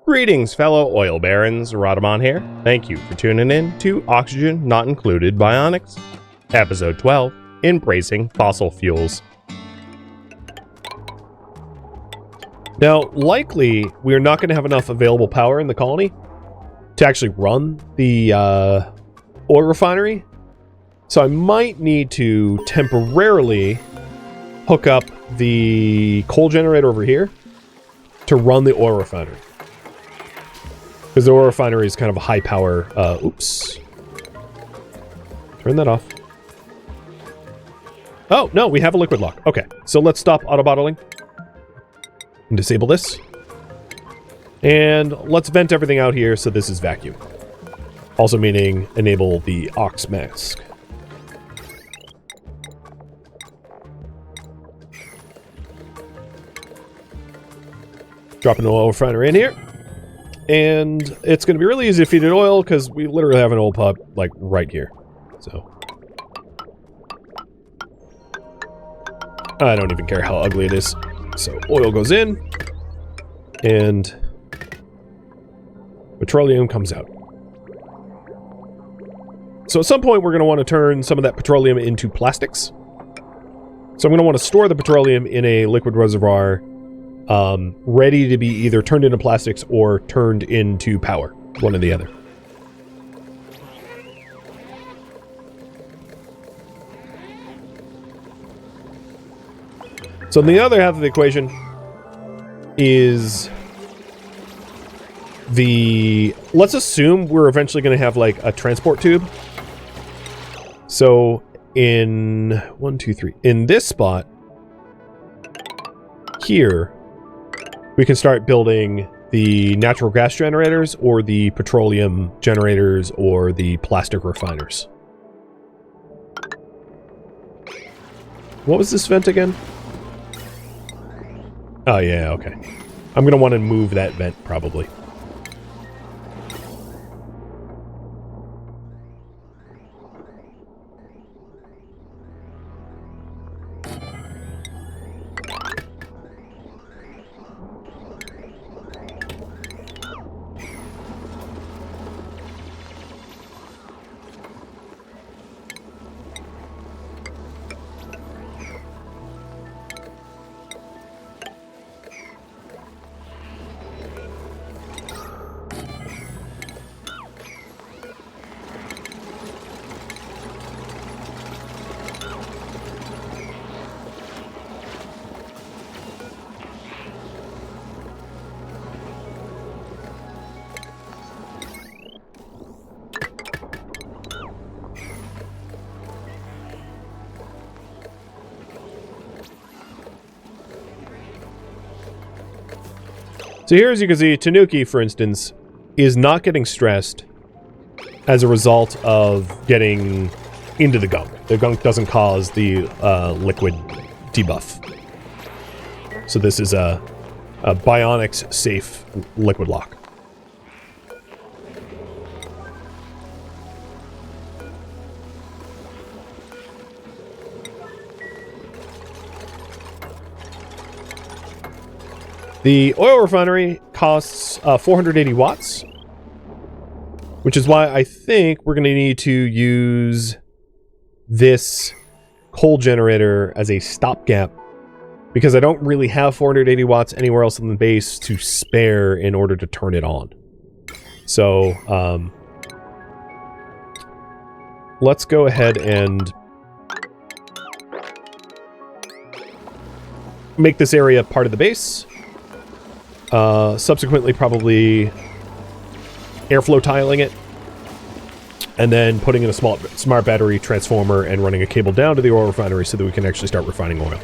Greetings, fellow oil barons. Rhadamant here. Thank you for tuning in to Oxygen Not Included Bionics, Episode 12, Embracing Fossil Fuels. Now, likely, we are not going to have enough available power in the colony to actually run the oil refinery. So I might need to temporarily hook up the coal generator over here to run the oil refinery. Because the oil refinery is kind of a high power, oops. Turn that off. Oh, no, we have a liquid lock. Okay, so let's stop auto bottling and disable this. And let's vent everything out here so this is vacuum. Also meaning enable the aux mask. Drop an oil refinery in here. And it's going to be really easy to feed it oil because we literally have an oil pump like right here. So I don't even care how ugly it is. So oil goes in and petroleum comes out. So at some point we're going to want to turn some of that petroleum into plastics. So I'm going to want to store the petroleum in a liquid reservoir ready to be either turned into plastics or turned into power. One or the other. So the other half of the equation is let's assume we're eventually going to have like a transport tube. So in in this spot here, we can start building the natural gas generators or the petroleum generators or the plastic refiners. What was this vent again? Oh yeah, okay. I'm going to want to move that vent probably. So here, as you can see, Tanuki, for instance, is not getting stressed as a result of getting into the gunk. The gunk doesn't cause the liquid debuff. So this is a Bionics safe liquid lock. The oil refinery costs 480 watts, which is why I think we're going to need to use this coal generator as a stopgap, because I don't really have 480 watts anywhere else in the base to spare in order to turn it on. So, let's go ahead and make this area part of the base. Subsequently probably airflow tiling it, and then putting in a smart battery transformer and running a cable down to the oil refinery so that we can actually start refining oil.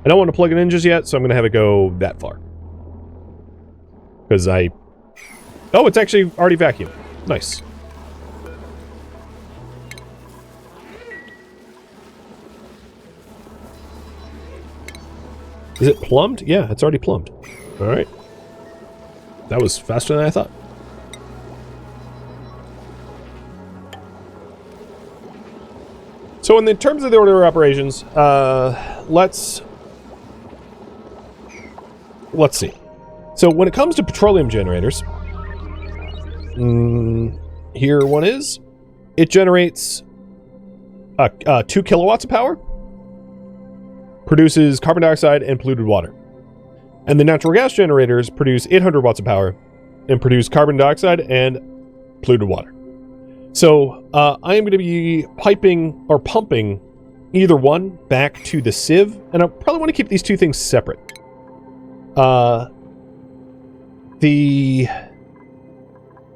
I don't want to plug it in just yet, so I'm going to have it go that far. Because oh, it's actually already vacuumed. Nice. Is it plumbed? Yeah, it's already plumbed. All right. That was faster than I thought. So in the terms of the order of operations, let's see. So when it comes to petroleum generators, here one is. It generates 2 kilowatts of power, produces carbon dioxide and polluted water. And the natural gas generators produce 800 watts of power and produce carbon dioxide and polluted water. So I am going to be piping or pumping either one back to the sieve, and I probably want to keep these two things separate. The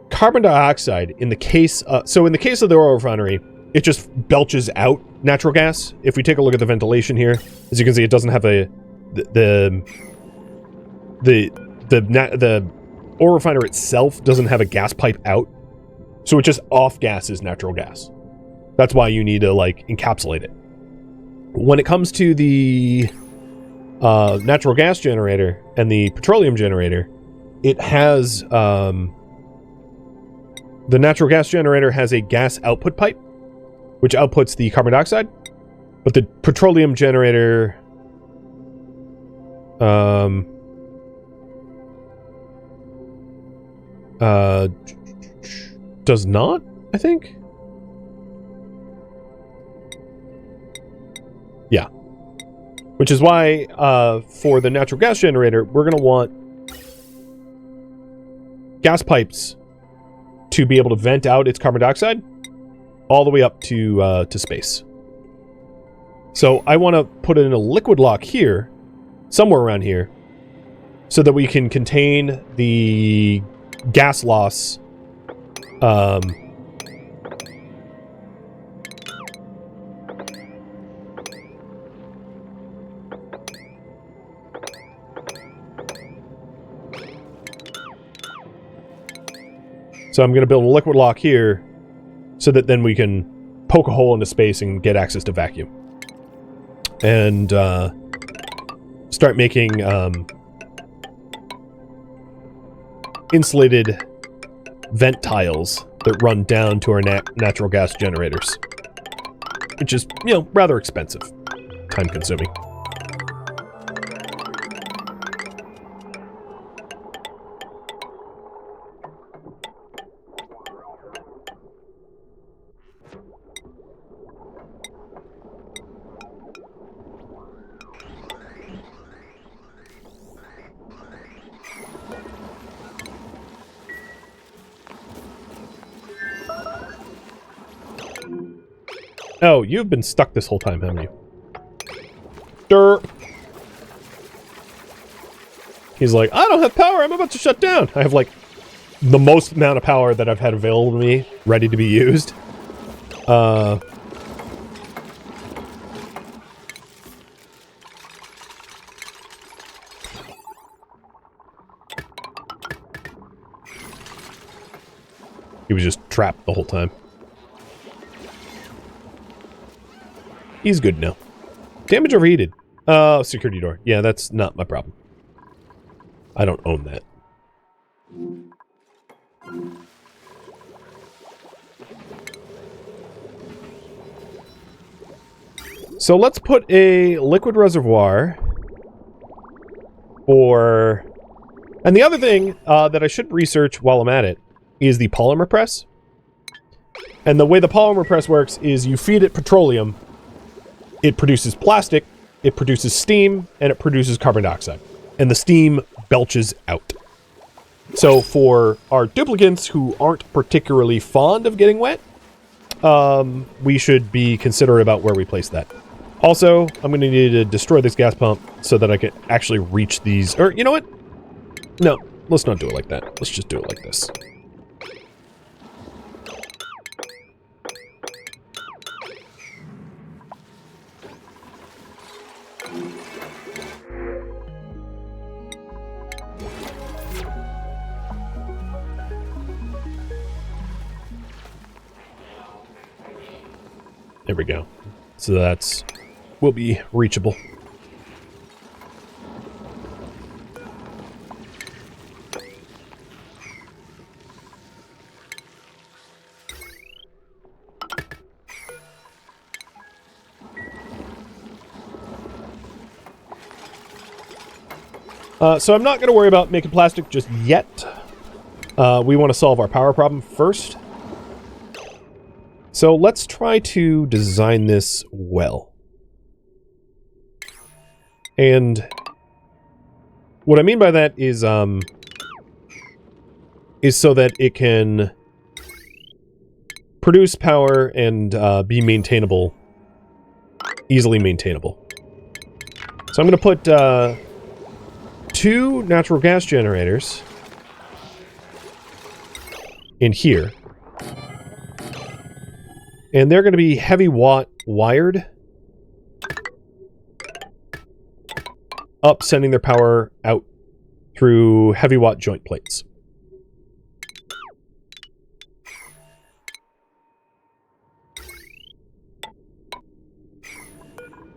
carbon dioxide, in the case so in the case of the oil refinery, it just belches out natural gas. If we take a look at the ventilation here, as you can see, it doesn't have the oil refiner itself doesn't have a gas pipe out, so it just off gases natural gas. That's why you need to like encapsulate it. When it comes to the natural gas generator and the petroleum generator, it has the natural gas generator has a gas output pipe, which outputs the carbon dioxide, but the petroleum generator does not, I think. Yeah. Which is why for the natural gas generator, we're going to want gas pipes to be able to vent out its carbon dioxide all the way up to space. So I want to put it in a liquid lock here, somewhere around here, so that we can contain the gas loss. So I'm going to build a liquid lock here so that then we can poke a hole into space and get access to vacuum. And start making insulated vent tiles that run down to our natural gas generators. Which is, you know, rather expensive. Time consuming. Oh, you've been stuck this whole time, haven't you? Derp. He's like, I don't have power, I'm about to shut down. I have, like, the most amount of power that I've had available to me, ready to be used. He was just trapped the whole time. He's good now. Damage overheated. Security door. Yeah, that's not my problem. I don't own that. So let's put a liquid reservoir for... And the other thing that I should research while I'm at it is the polymer press. And the way the polymer press works is you feed it petroleum, it produces plastic, it produces steam, and it produces carbon dioxide. And the steam belches out. So for our duplicants who aren't particularly fond of getting wet, we should be considerate about where we place that. Also, I'm going to need to destroy this gas pump so that I can actually reach these. Or, you know what? No, let's not do it like that. Let's just do it like this. There we go. So that's... will be reachable. So I'm not going to worry about making plastic just yet. We want to solve our power problem first. So let's try to design this well. And what I mean by that is so that it can produce power and be maintainable, easily maintainable. So I'm going to put 2 natural gas generators in here. And they're going to be heavy watt wired up, sending their power out through heavy watt joint plates.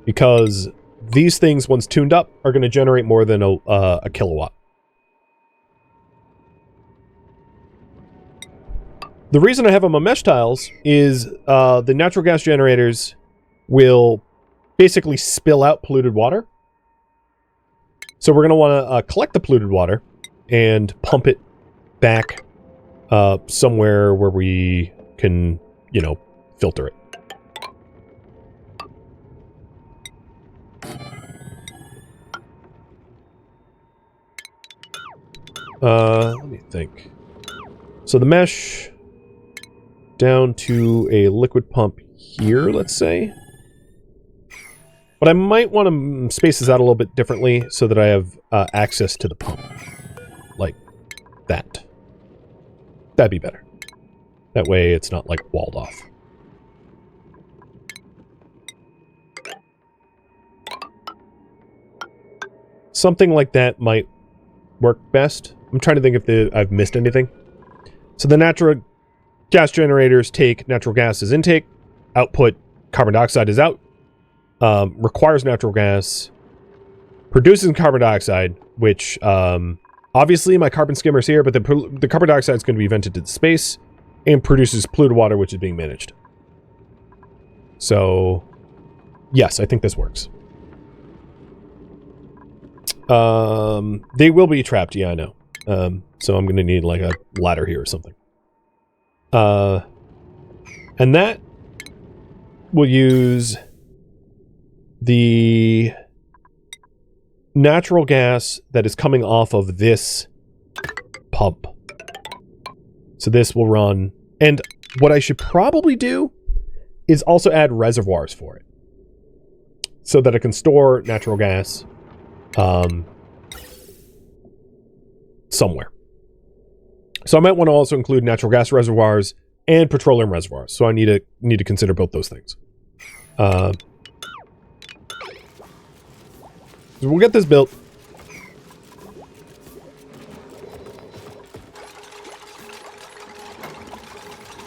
Because these things, once tuned up, are going to generate more than a kilowatt. The reason I have them on mesh tiles is the natural gas generators will basically spill out polluted water. So we're going to want to collect the polluted water and pump it back somewhere where we can, you know, filter it. Let me think. So the mesh down to a liquid pump here, let's say. But I might want to space this out a little bit differently so that I have access to the pump. Like that. That'd be better. That way it's not, like, walled off. Something like that might work best. I'm trying to think if I've missed anything. So the natural gas generators take natural gas as intake, output carbon dioxide is out, requires natural gas, produces carbon dioxide, which obviously my carbon skimmer's here, but the carbon dioxide is going to be vented to space and produces polluted water, which is being managed. So, yes, I think this works. They will be trapped, yeah, I know. So I'm going to need, like, a ladder here or something. And that will use the natural gas that is coming off of this pump. So this will run. And what I should probably do is also add reservoirs for it, so that it can store natural gas somewhere. So I might want to also include natural gas reservoirs and petroleum reservoirs. So I need to consider both those things. So we'll get this built.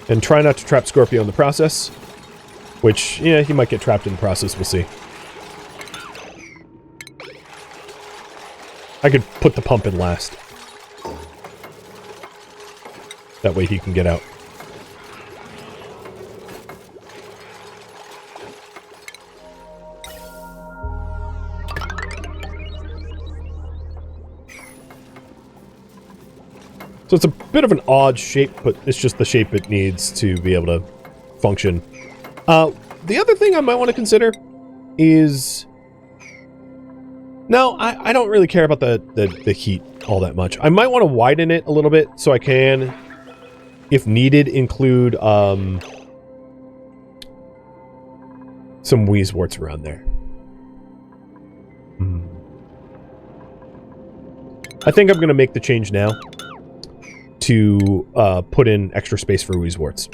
And try not to trap Scorpio in the process. Which, yeah, he might get trapped in the process. We'll see. I could put the pump in last. That way he can get out. So it's a bit of an odd shape, but it's just the shape it needs to be able to function. The other thing I might want to consider is... No, I don't really care about the heat all that much. I might want to widen it a little bit so I can, if needed, include some Weezeworts around there. I think I'm going to make the change now to put in extra space for Weezeworts.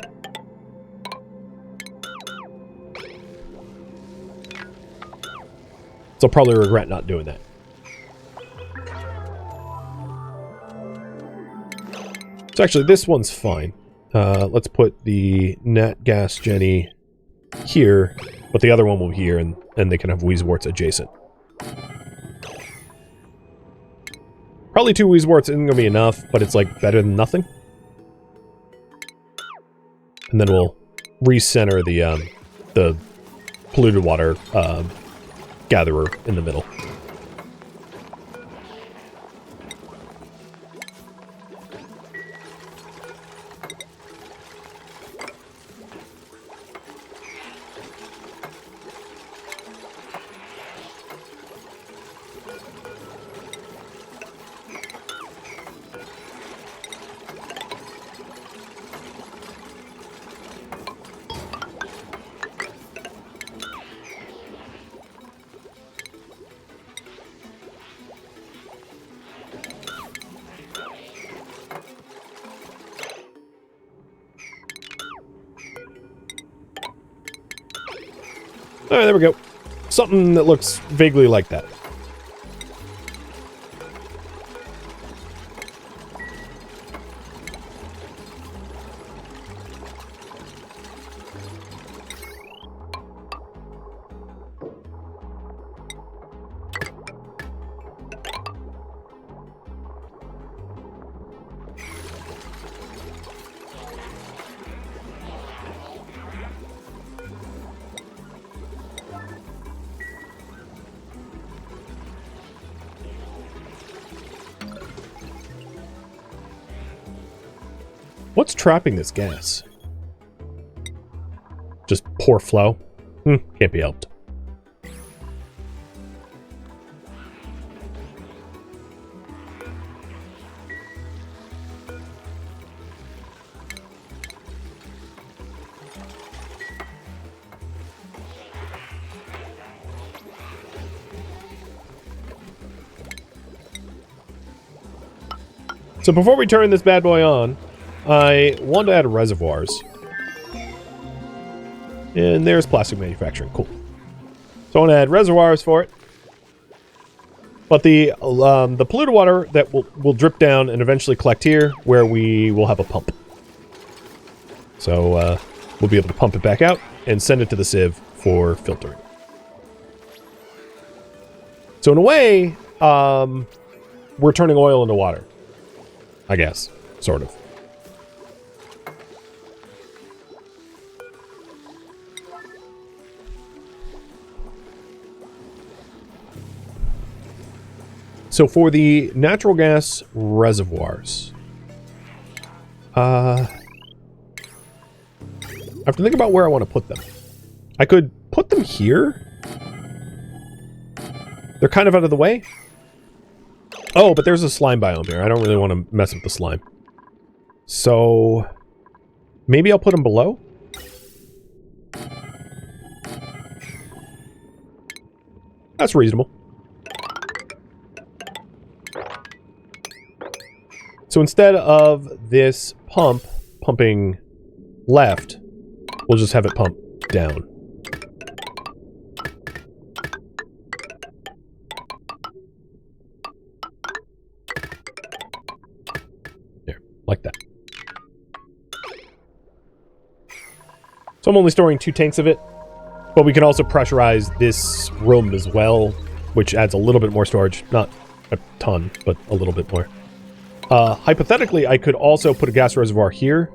So I'll probably regret not doing that. So actually, this one's fine. Let's put the Nat Gas Jenny here, but the other one will be here, and they can have Weezeworts adjacent. Probably 2 Weezeworts isn't going to be enough, but it's, like, better than nothing. And then we'll recenter the polluted water gatherer in the middle. All right, there we go. Something that looks vaguely like that. What's trapping this gas? Just poor flow? Can't be helped. So before we turn this bad boy on, I want to add reservoirs. And there's plastic manufacturing. Cool. So I want to add reservoirs for it. But the polluted water that will drip down and eventually collect here, where we will have a pump. So we'll be able to pump it back out and send it to the sieve for filtering. So in a way, we're turning oil into water. I guess. Sort of. So for the natural gas reservoirs, I have to think about where I want to put them. I could put them here. They're kind of out of the way. Oh, but there's a slime biome here. I don't really want to mess with the slime. So maybe I'll put them below. That's reasonable. So instead of this pump pumping left, we'll just have it pump down. There, like that. So I'm only storing 2 tanks of it, but we can also pressurize this room as well, which adds a little bit more storage. Not a ton, but a little bit more. Hypothetically, I could also put a gas reservoir here,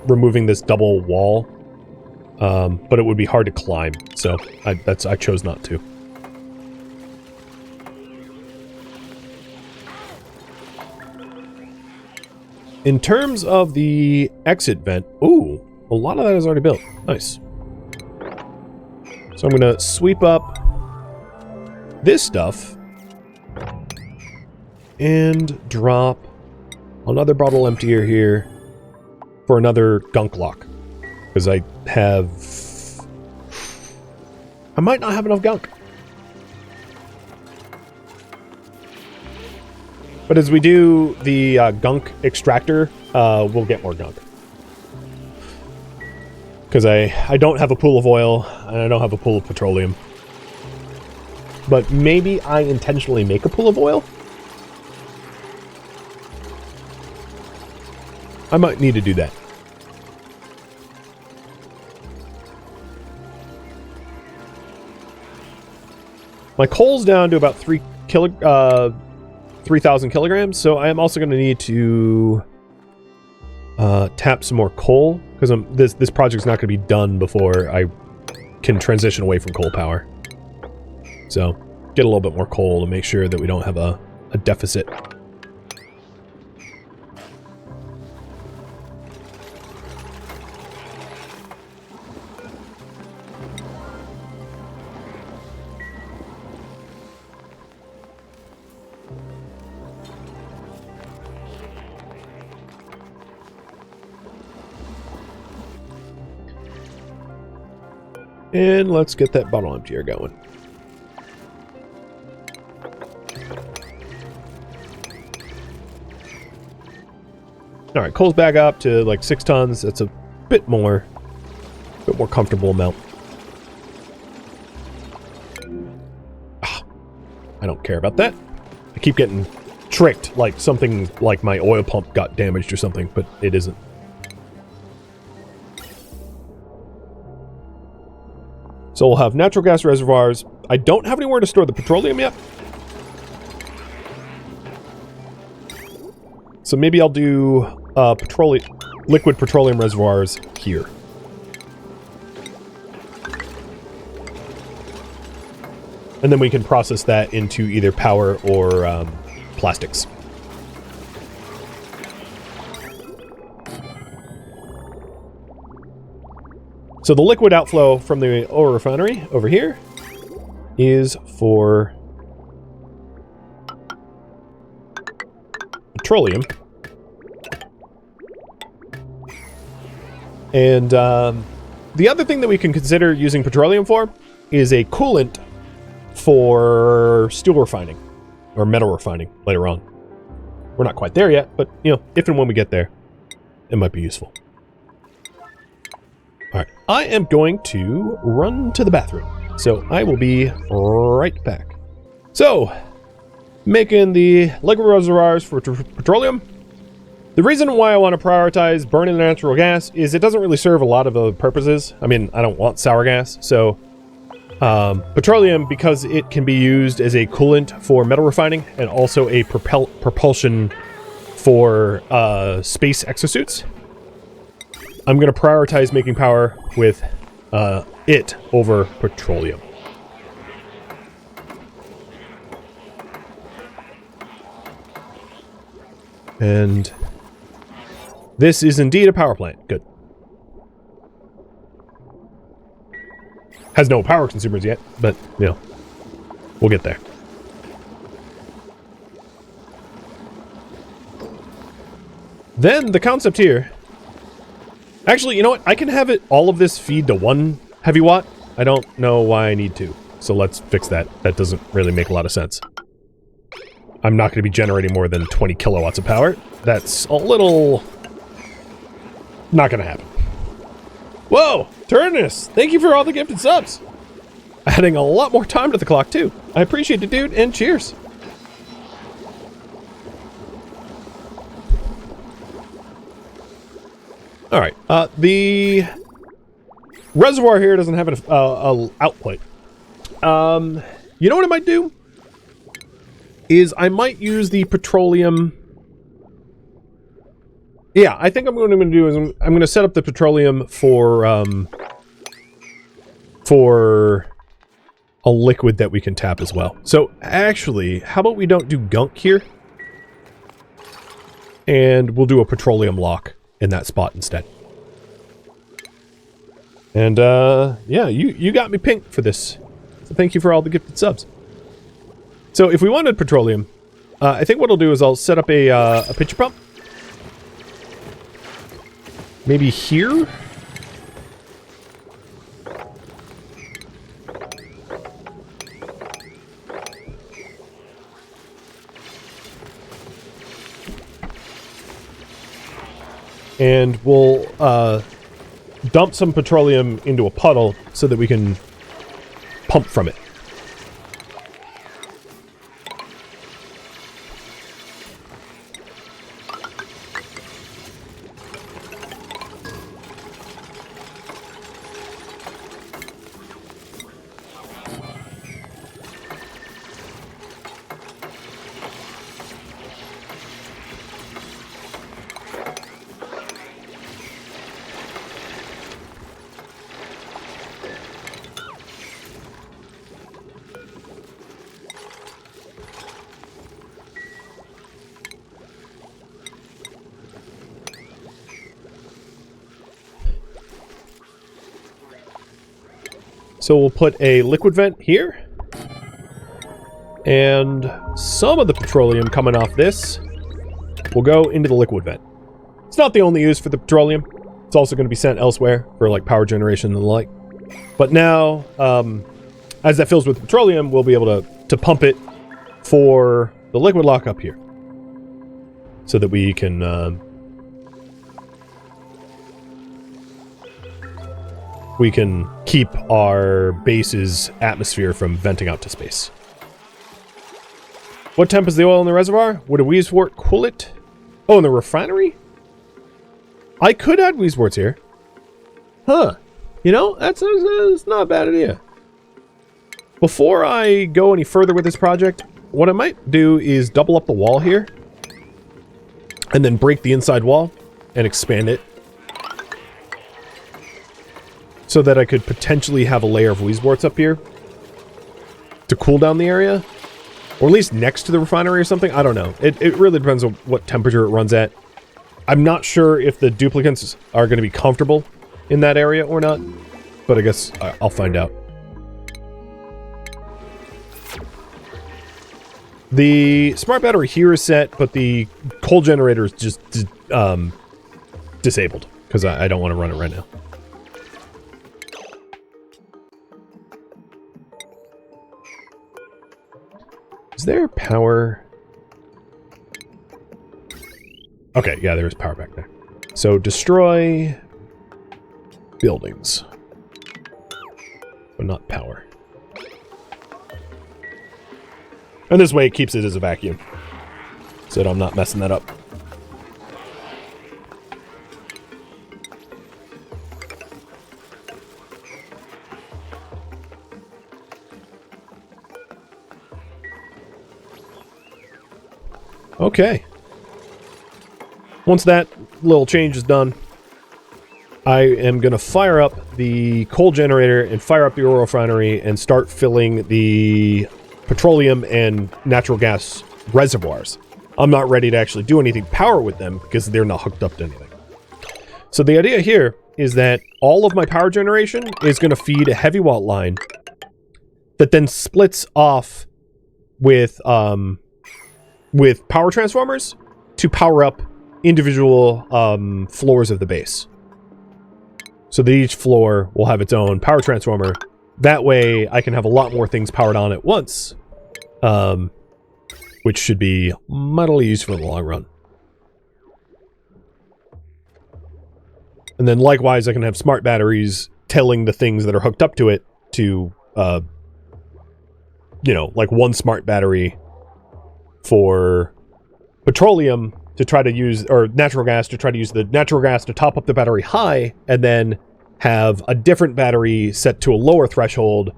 removing this double wall, but it would be hard to climb, so I chose not to. In terms of the exit vent, ooh, a lot of that is already built. Nice. So I'm going to sweep up this stuff and drop another bottle emptier here for another gunk lock. Because I might not have enough gunk. But as we do the gunk extractor, we'll get more gunk. Because I don't have a pool of oil, and I don't have a pool of petroleum. But maybe I intentionally make a pool of oil? I might need to do that. My coal's down to about 3,000 kilograms, so I am also going to need to tap some more coal, because this project's not going to be done before I can transition away from coal power. So, get a little bit more coal to make sure that we don't have a deficit. And let's get that bottle emptier going. Alright, coal's back up to like 6 tons. That's a bit more comfortable amount. I don't care about that. I keep getting tricked like something like my oil pump got damaged or something, but it isn't. So we'll have natural gas reservoirs. I don't have anywhere to store the petroleum yet. So maybe I'll do liquid petroleum reservoirs here. And then we can process that into either power or plastics. So the liquid outflow from the oil refinery over here is for petroleum. And the other thing that we can consider using petroleum for is a coolant for steel refining or metal refining later on. We're not quite there yet, but you know, if and when we get there, it might be useful. All right, I am going to run to the bathroom, so I will be right back. So, making the liquid reservoirs for petroleum. The reason why I want to prioritize burning the natural gas is it doesn't really serve a lot of other purposes. I mean, I don't want sour gas, so petroleum, because it can be used as a coolant for metal refining and also a propulsion for space exosuits. I'm going to prioritize making power with it over petroleum. And this is indeed a power plant. Good. Has no power consumers yet, but, you know, we'll get there. Then the concept here... Actually, you know what? I can have it, all of this feed to one heavy watt. I don't know why I need to. So let's fix that. That doesn't really make a lot of sense. I'm not going to be generating more than 20 kilowatts of power. That's a little... not going to happen. Whoa! Turnus! Thank you for all the gifted subs! Adding a lot more time to the clock, too. I appreciate it, dude, and cheers! Alright, the reservoir here doesn't have an output. You know what I might do? Is I might use the petroleum... Yeah, I think what I'm going to do is I'm going to set up the petroleum for a liquid that we can tap as well. So, actually, how about we don't do gunk here? And we'll do a petroleum lock in that spot instead. And, yeah, you got me pink for this. So thank you for all the gifted subs. So, if we wanted petroleum, I think what I'll do is I'll set up a pitcher pump. Maybe here? And we'll dump some petroleum into a puddle so that we can pump from it. So we'll put a liquid vent here. And some of the petroleum coming off this will go into the liquid vent. It's not the only use for the petroleum. It's also going to be sent elsewhere for like power generation and the like. But now, as that fills with petroleum, we'll be able to pump it for the liquid lock up here. So that we can... we can keep our base's atmosphere from venting out to space. What temp is the oil in the reservoir? Would a Weezewort cool it? Oh, in the refinery? I could add Weezeworts here. Huh. You know, that's not a bad idea. Before I go any further with this project, what I might do is double up the wall here. And then break the inside wall and expand it. So that I could potentially have a layer of Weezeworts up here. To cool down the area. Or at least next to the refinery or something. I don't know. It really depends on what temperature it runs at. I'm not sure if the duplicants are going to be comfortable in that area or not. But I guess I'll find out. The smart battery here is set, but the coal generator is just disabled. Because I don't want to run it right now. Is there power? Okay, yeah, there's power back there. So, destroy buildings. But not power. And this way it keeps it as a vacuum. So that I'm not messing that up. Okay. Once that little change is done, I am going to fire up the coal generator and fire up the oil refinery and start filling the petroleum and natural gas reservoirs. I'm not ready to actually do anything power with them because they're not hooked up to anything. So the idea here is that all of my power generation is going to feed a heavy watt line that then splits off with power transformers to power up individual floors of the base. So that each floor will have its own power transformer. That way I can have a lot more things powered on at once. Which should be mightily useful in the long run. And then likewise I can have smart batteries telling the things that are hooked up to it to, you know, like one smart battery for petroleum to try to use, or natural gas to try to use the natural gas to top up the battery high, and then have a different battery set to a lower threshold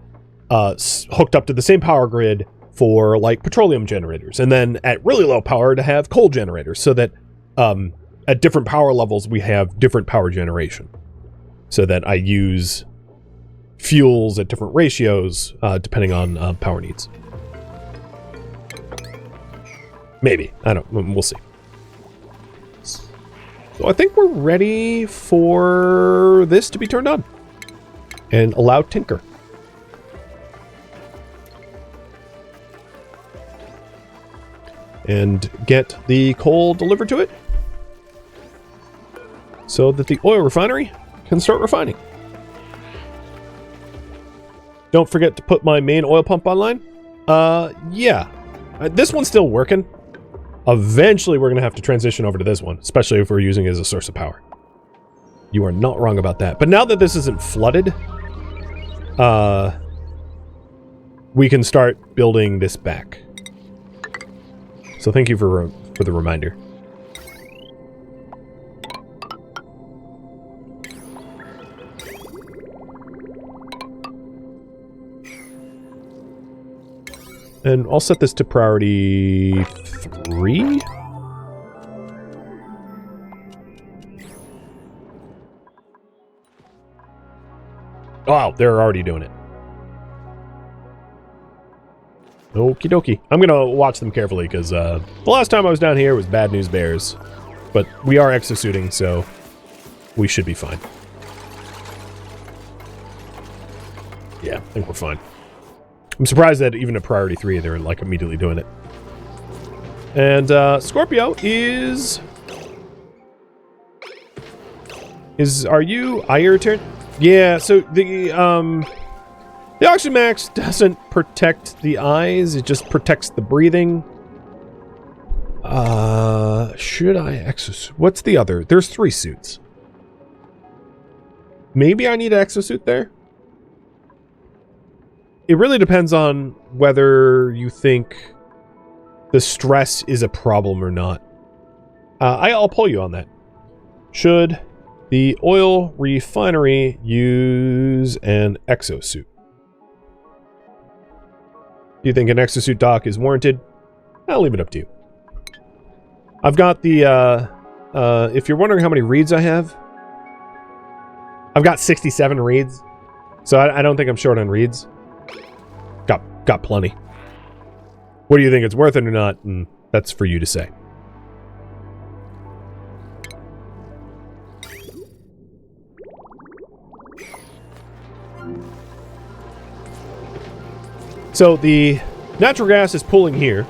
hooked up to the same power grid for like petroleum generators, and then at really low power to have coal generators, so that at different power levels we have different power generation, so that I use fuels at different ratios depending on power needs. Maybe. I don't. We'll see. So I think we're ready for this to be turned on. And allow tinker. And get the coal delivered to it. So that the oil refinery can start refining. Don't forget to put my main oil pump online. Yeah. This one's still working. Eventually, we're going to have to transition over to this one, especially if we're using it as a source of power. You are not wrong about that. But now that this isn't flooded, we can start building this back. So thank you for the reminder. And I'll set this to priority 3. Wow, they're already doing it. Okie dokie. I'm going to watch them carefully because the last time I was down here was bad news bears. But we are exosuiting, so we should be fine. Yeah, I think we're fine. I'm surprised that even at priority 3, they're like immediately doing it. And Scorpio is... Are you your turn? Yeah, so the Oxygen Max doesn't protect the eyes, it just protects the breathing. Should I exosuit? What's the other? There's 3 suits. Maybe I need an exosuit there? It really depends on whether you think the stress is a problem or not. I'll pull you on that. Should the oil refinery use an exosuit? Do you think an exosuit dock is warranted? I'll leave it up to you. I've got the, if you're wondering how many reads I have, I've got 67 reads. So I don't think I'm short on reads. Got plenty. What do you think, it's worth it or not? And that's for you to say. So the natural gas is pulling here.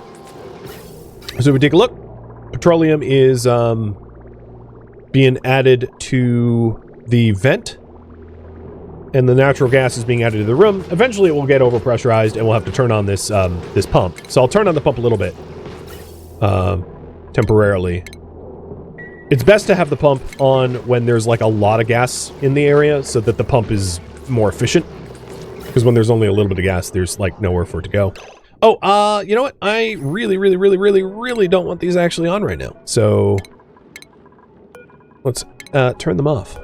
So if we take a look, petroleum is being added to the vent, and the natural gas is being added to the room. Eventually it will get overpressurized and we'll have to turn on this this pump. So I'll turn on the pump a little bit temporarily. It's best to have the pump on when there's like a lot of gas in the area so that the pump is more efficient. Because when there's only a little bit of gas, there's like nowhere for it to go. Oh, you know what? I really don't want these actually on right now. So let's turn them off.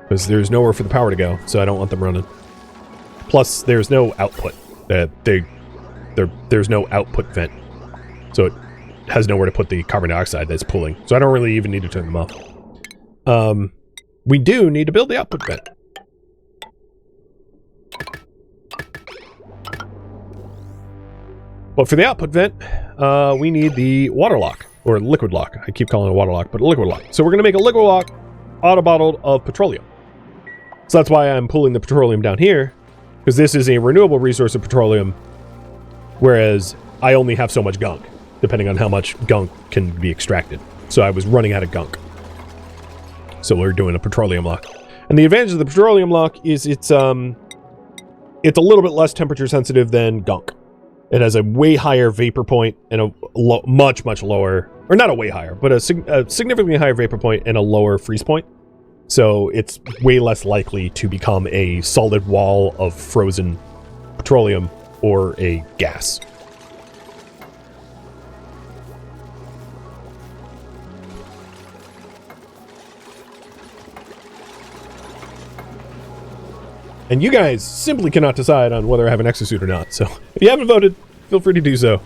Because there's nowhere for the power to go, so I don't want them running. Plus, there's no output. There's no output vent. So it has nowhere to put the carbon dioxide that's pulling. So I don't really even need to turn them off. We do need to build the output vent. But for the output vent, we need the water lock, or liquid lock. I keep calling it a water lock, but a liquid lock. So we're going to make a liquid lock auto-bottled of petroleum. So that's why I'm pulling the petroleum down here, because this is a renewable resource of petroleum, whereas I only have so much gunk, depending on how much gunk can be extracted. So I was running out of gunk. So we're doing a petroleum lock. And the advantage of the petroleum lock is it's a little bit less temperature sensitive than gunk. It has a way higher vapor point and a much lower, or not a way higher, but a significantly higher vapor point and a lower freeze point. So it's way less likely to become a solid wall of frozen petroleum or a gas. And you guys simply cannot decide on whether I have an exosuit or not. So if you haven't voted, feel free to do so.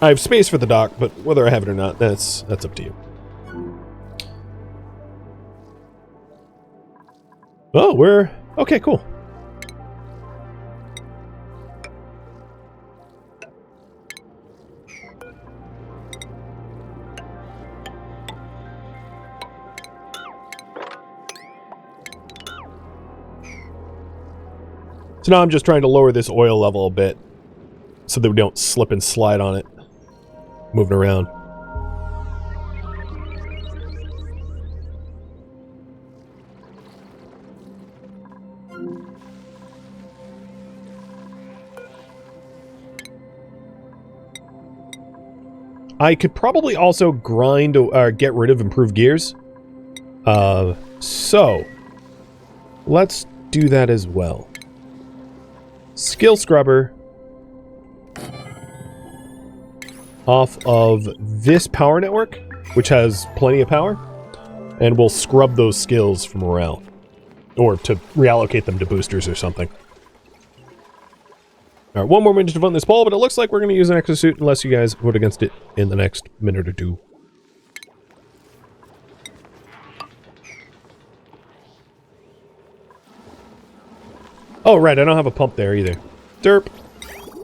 I have space for the dock, but whether I have it or not, that's up to you. Oh, we're... okay, cool. So now I'm just trying to lower this oil level a bit so that we don't slip and slide on it moving around. I could probably also grind or get rid of improved gears. So let's do that as well. Skill scrubber off of this power network, which has plenty of power, and we'll scrub those skills from morale, or to reallocate them to boosters or something. Alright, one more minute to vote on this poll, but it looks like we're going to use an exosuit unless you guys vote against it in the next minute or two. Oh, right, I don't have a pump there either. Derp.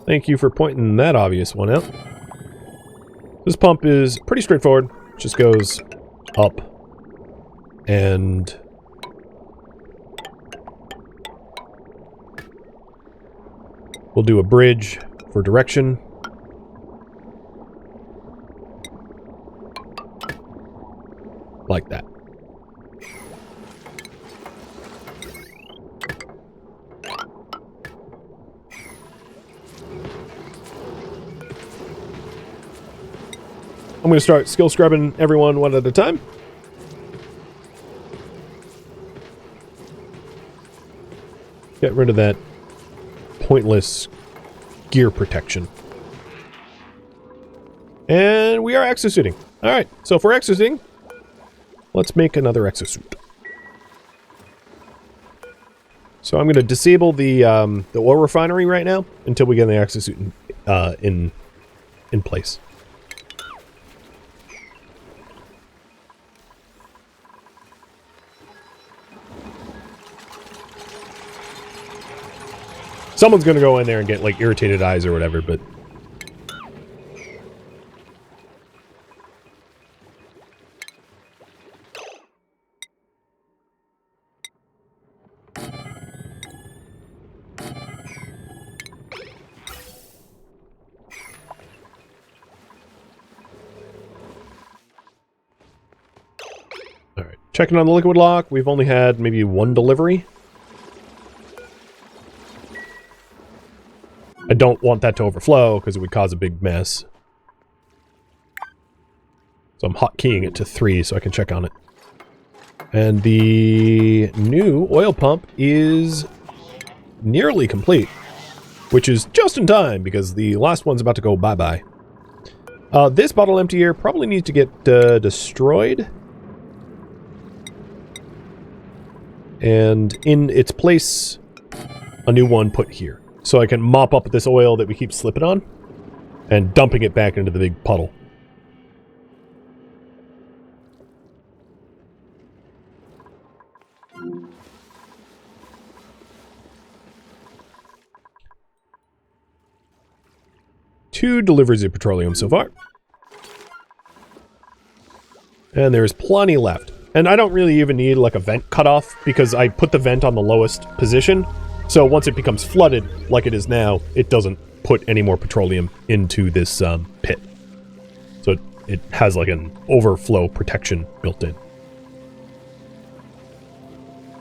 Thank you for pointing that obvious one out. This pump is pretty straightforward. It just goes up and we'll do a bridge for direction. Like that. I'm going to start skill scrubbing everyone one at a time. Get rid of that pointless gear protection. And we are exosuiting. All right, so if we're exosuiting, let's make another exosuit. So I'm going to disable the oil refinery right now until we get the exosuit in place. Someone's going to go in there and get, like, irritated eyes or whatever, but... Alright, checking on the liquid lock. We've only had maybe one delivery. I don't want that to overflow because it would cause a big mess. So I'm hotkeying it to 3 so I can check on it. And the new oil pump is nearly complete, which is just in time because the last one's about to go bye-bye. This bottle emptier probably needs to get destroyed. And in its place, a new one put here. So I can mop up this oil that we keep slipping on and dumping it back into the big puddle. Two deliveries of petroleum so far. And there's plenty left. And I don't really even need like a vent cutoff because I put the vent on the lowest position. So once it becomes flooded, like it is now, it doesn't put any more petroleum into this pit. So it has like an overflow protection built in.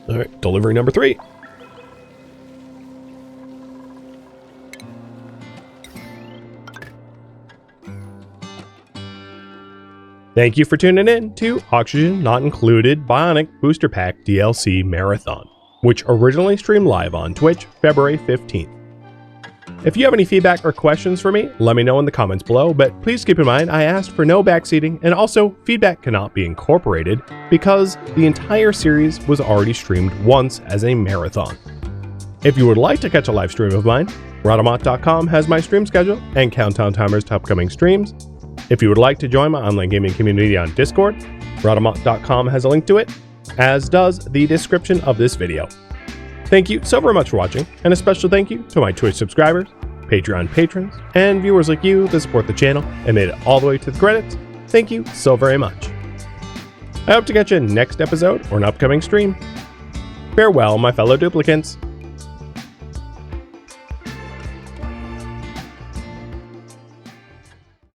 All right, delivery number 3. Thank you for tuning in to Oxygen Not Included Bionic Booster Pack DLC Marathon, which originally streamed live on Twitch February 15th. If you have any feedback or questions for me, let me know in the comments below, but please keep in mind I asked for no backseating, and also feedback cannot be incorporated because the entire series was already streamed once as a marathon. If you would like to catch a live stream of mine, Rhadamant.com has my stream schedule and countdown timers to upcoming streams. If you would like to join my online gaming community on Discord, Rhadamant.com has a link to it, as does the description of this video. Thank you so very much for watching, and a special thank you to my Twitch subscribers, Patreon patrons, and viewers like you that support the channel and made it all the way to the credits. Thank you so very much. I hope to catch you next episode or an upcoming stream. Farewell, my fellow duplicants.